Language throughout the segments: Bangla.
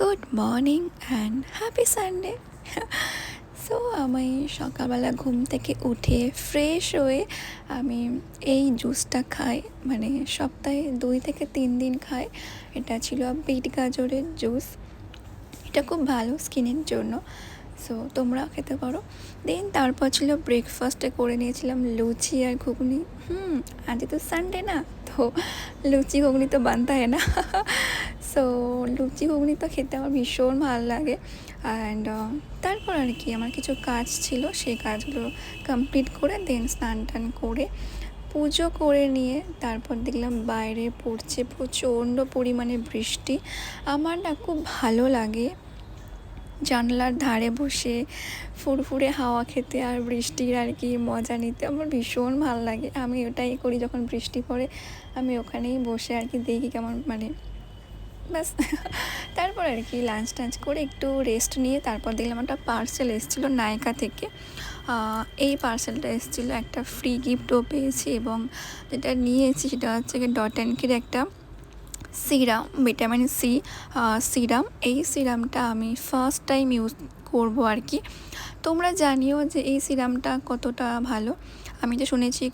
Good morning and happy Sunday. So আমি সকালবেলা ঘুম থেকে উঠে ফ্রেশ হয়ে আমি এই জুসটা খাই, মানে সপ্তাহে 2 থেকে 3 দিন খাই। এটা ছিল বিট গাজরের জুস। এটা খুব ভালো স্কিনের জন্য, সো তোমরাও খেতে পারো। দেন তারপর ছিল ব্রেকফাস্টে করে নিয়েছিলাম লুচি আর ঘুগনি। আজ তো সানডে না, তো লুচি ঘুগনি তো বানতে হয় না। সো লুচি ঘুগনি তো খেতে আমার ভীষণ ভালো লাগে। অ্যান্ড তারপর আর কি আমার কিছু কাজ ছিল, সেই কাজগুলো কমপ্লিট করে দেন স্নান টান করে পুজো করে নিয়ে তারপর দেখলাম বাইরে পড়ছে প্রচণ্ড পরিমাণে বৃষ্টি। আমার না খুব ভালো লাগে জানলার ধারে বসে ফুরফুরে হাওয়া খেতে আর বৃষ্টির আর কি মজা নিতে আমার ভীষণ ভালো লাগে। আমি ওটাই করি, যখন বৃষ্টি পড়ে আমি ওখানেই বসে আর কি দেখি কেমন, মানে ব্যাস। তারপর আর কি লাঞ্চ টাঞ্চ করে একটু রেস্ট নিয়ে তারপর দেখলাম একটা পার্সেল এসেছিলো নায়কা থেকে। এই পার্সেলটা এসেছিলো, একটা ফ্রি গিফটও পেয়েছি এবং যেটা নিয়েছি সেটা হচ্ছে ডট অ্যান্ড কির একটা সিরাম, ভিটামিন সি সিরাম। এই সিরামটা আমি ফার্স্ট টাইম ইউজ করবো আর কি। তোমরা জানিও যে এই সিরামটা কতটা ভালো। আমি যে শুনেছি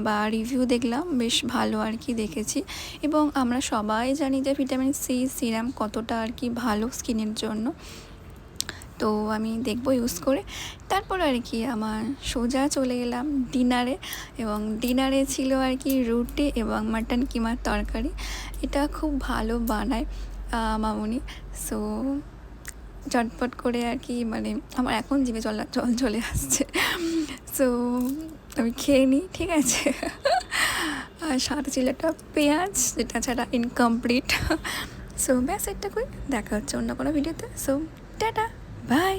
বা রিভিউ দেখলাম বেশ ভালো আর কি দেখেছি, এবং আমরা সবাই জানি যে ভিটামিন সি সিরাম কতটা আর কি ভালো স্কিনের জন্য। তো আমি দেখবো ইউজ করে। তারপর আর কি আমার সোজা চলে গেলাম ডিনারে, এবং ডিনারে ছিল আর কি রুটি এবং মাটন কিমার তরকারি। এটা খুব ভালো বানায় মামুনি। সো ঝটপট করে আর কি, মানে আমার এখন জিভে জল চলে আসছে। সো আমি খেয়ে নিই, ঠিক আছে। আর সাথে ছিল একটা পেঁয়াজ, যেটা ছাড়া ইনকমপ্লিট। সো ব্যাস এটা করে দেখা হচ্ছে অন্য কোনো ভিডিওতে। So tata, by.